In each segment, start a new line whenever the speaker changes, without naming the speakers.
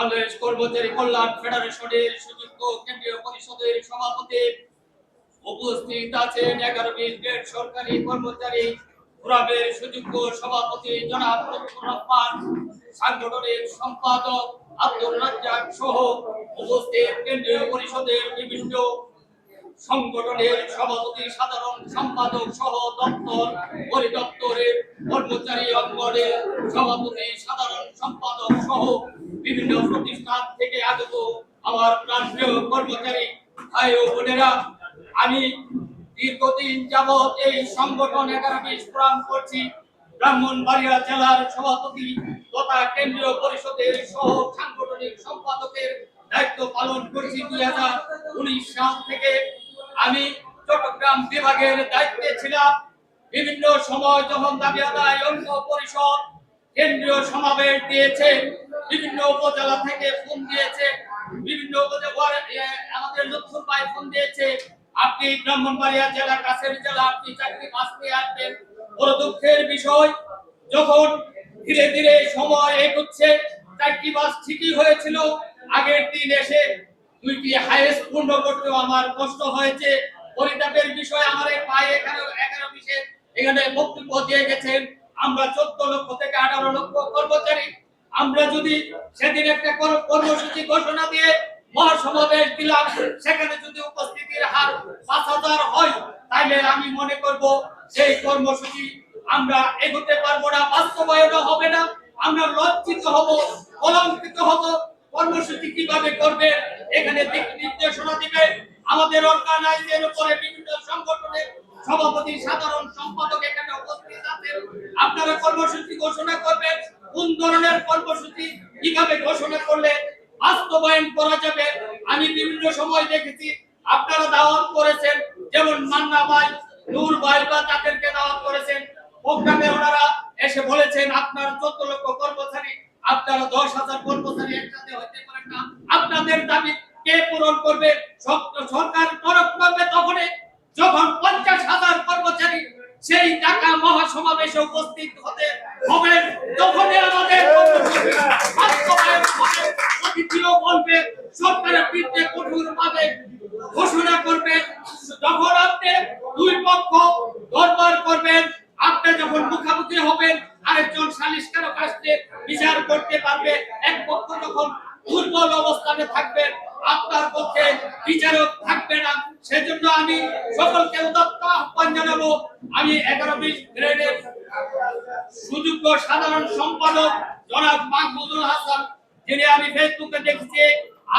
বাংলাদেশ কর্মচারী কল্যাণ ফেডারেশনের সুযোগ্য কেন্দ্রীয় পরিষদের সভাপতি উপস্থিত আছেন 11-20 গ্রেড সরকারি কর্মচারী ফোরামের সুযোগ্য সভাপতি জনাব লুৎফর রহমান, সাংগঠনিক সম্পাদক আব্দুর রাজ্জাক সহ উপস্থিত কেন্দ্রীয় পরিষদের বিভিন্ন সংগঠনের সভাপতি, সাধারণ সম্পাদক সহ দপ্তর পরিদপ্তরের কর্মচারী অঙ্গনের সভাপতি, সাধারণ সম্পাদক সহ বিভিন্ন প্রতিষ্ঠান থেকে আগত আমার প্রান্তীয় কর্মচারী ভাই ও বোনেরা, আমি দীর্ঘদিন যাবৎ এই সংগঠন 11-20 ফোরাম করছি। ব্রাহ্মণবাড়িয়া জেলার সভাপতি তথা কেন্দ্রীয় পরিষদের সহ সাংগঠনিক সম্পাদকের দায়িত্ব পালন করছি 2019 সাল থেকে। আমি চট্টগ্রাম বিভাগের দায়িত্বে ছিলাম। বিভিন্ন সময় যখন দাবি আদায় ঐক্য পরিষদ কেন্দ্রীয় সমাবেশ দিয়েছে, বিভিন্ন উপজেলা থেকে ফোন দিয়েছে, বিভিন্ন আমাদের লুৎফর ভাই ফোন দিয়েছে, আপনি ব্রাহ্মণবাড়িয়া জেলা কাছের জেলা, আপনি চাকরি বাস নিয়ে আসবেন। বড় দুঃখের বিষয়, যখন ধীরে ধীরে সময় এগোচ্ছে, চাকরি বাস ঠিকই হয়েছিল, আগের দিন এসে 2টি হাইস্ট পূর্ণ করতেও আমার কষ্ট হয়েছে। পরিতাপের বিষয়, আমার এই ভাই 11-20 এখানে বক্তব্য দিয়ে গেছেন। আমরা 14 লক্ষ থেকে 18 লক্ষ কর্মচারী, আমরা যদি সেদিন একটা কর্মসূচি ঘোষণা দিয়ে মহাসমাবেশ দিলাম, সেখানে যদি উপস্থিতির হার 5000 হয়, তাহলে আমি মনে করব সেই কর্মসূচি আমরা এগোতে পারবো না, বাস্তবায়ন হবে না, আমরা লজ্জিত হব, কলঙ্কিত হব। কর্মসূচি কিভাবে করবে, এখানে দিক নির্দেশনা দিবে আমাদের অর্গানাইজের উপরে বিভিন্ন সংগঠনের সভাপতি, সাধারণ সম্পাদক এখানে উপস্থিত আছেন। আপনারা কর্মসূচি ঘোষণা করবেন, কোন ধরনের কর্মসূচি কিভাবে ঘোষণা করলে বাস্তবায়ন করা যাবে। আমি বিভিন্ন সময় দেখেছি আপনারা দাওয়াত করেছেন, যেমন মান্না ভাই, নূর ভাই বা তাদেরকে দাওয়াত করেছেন। প্রোগ্রামে ওনারা এসে বলেছেন আপনারা 14 লক্ষ কর্মচারী, আপনারা 10,000 কর্মচারী একসাথে হতে পারেন না, আপনাদের দাবি কে পূরণ করবে? সরকার তরফ করবে তখনই যখন 50,000 কর্মচারী সেই টাকা মহাসমাবেশে উপস্থিত হতে হবে, তখনই আমাদের কর্মসূচি বাস্তবায়ন হবে। অতিথিও বলবে, সরকারের বিরুদ্ধে কঠোরভাবে ঘোষণা করবে। যখন আপনি দুই পক্ষ দরবার করবেন, আপনি যখন মুখামুখি হবেন, আরেকজন সালিশকারক আসতে বিচার করতে পারবে। এক পক্ষ যখন দুর্বল অবস্থানে থাকবেন, আপনার পক্ষে বিচারক থাকবে না। সেজন্য আমি সকলকে উদাত্ত আহ্বান জানাবো। আমি 11-20 গ্রেডের সুযোগ্য সাধারণ সম্পাদক জনাব মাহমুদুল হাসান, যিনি আমি ফেসবুকে দেখছি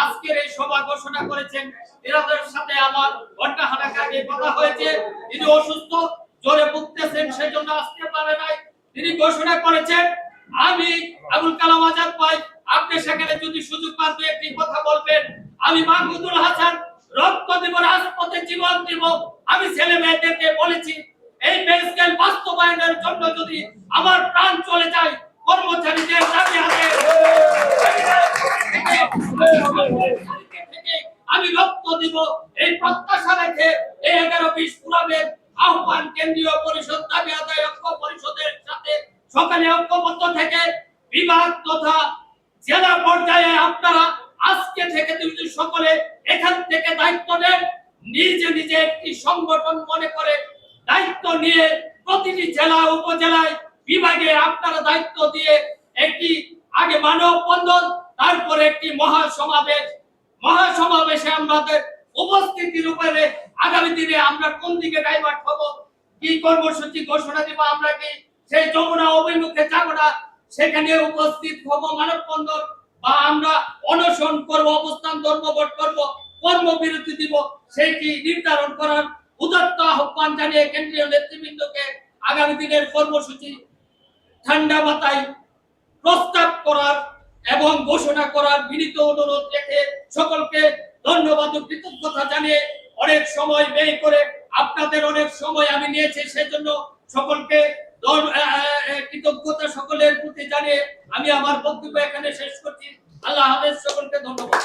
আজকের এই সভা ঘোষণা করেছেন, এনাদের সাথে আমার ঘন্টাখানেক আগে কথা হয়েছে। তিনি অসুস্থ, জ্বরে ভুগতেছেন, সেজন্য আসতে পারে নাই। তিনি ঘোষণা করেছেন, আমি আবুল কালাম আজাদ ভাই, আপনি সেখানে যদি সুযোগ পান একটি কথা বলবেন। আমি মাহমুদুল হাসান রক্ত দিব, রাজপথে জীবন দিব। আমি ছেলে মেয়েদেরকে বলেছি, এই পে স্কেল বাস্তবায়নের জন্য যদি আমার প্রাণ চলে যায়, কর্মচারীদের দাবি আছে, আমি রক্ত দিব। এই প্রত্যাশা রেখে এই 11-20 ফোরামের আহ্বান কেন্দ্রীয় পরিষদ দাবি আদায় ঐক্য পরিষদের সাথে সকালে ঐক্যবদ্ধ থেকে বিভাগ তথা জেলা পর্যায়ে আপনারা আজকে থেকে যদি সকলে এখান থেকে দায়িত্ব নেন, নিজে নিজে একটি সংগঠন মনে করে দায়িত্ব নিয়ে প্রতিটি জেলা উপজেলায় বিভাগে আপনারা দায়িত্ব দিয়ে একটি আগে মানববন্ধন, তারপরে একটি মহাসমাবেশে আমাদের উপস্থিতির উপরে আগামী দিনে আমরা কোন দিকে ডাইভার্ট হব, কি কর্মসূচি ঘোষণা দিব, আমরা কি সেই যমুনা অভিমুখে যাব না, সেখানে উপস্থিত হব মানববন্ধন, বা আমরা অনশন করব, অবস্থান ধর্মঘট করব, কর্মবিরতি দিব, সেইটি নির্ধারণ করার উদাত্ত আহ্বান জানিয়ে কেন্দ্রীয় নেতৃবৃন্দকে আগামী দিনের কর্মসূচি ঠান্ডা মাথায় প্রস্তাব করার এবং ঘোষণা করার বিনীত অনুরোধ রেখে সকলকে ধন্যবাদ ও কৃতজ্ঞতা জানিয়ে, অনেক সময় ব্যয় করে আপনাদের অনেক সময় আমি নিয়েছি, সেজন্য সকলকে কৃতজ্ঞতা সকলের প্রতি জানিয়ে আমি আমার বক্তব্য এখানে শেষ করছি। আল্লাহ হাফেজ, সকলকে ধন্যবাদ।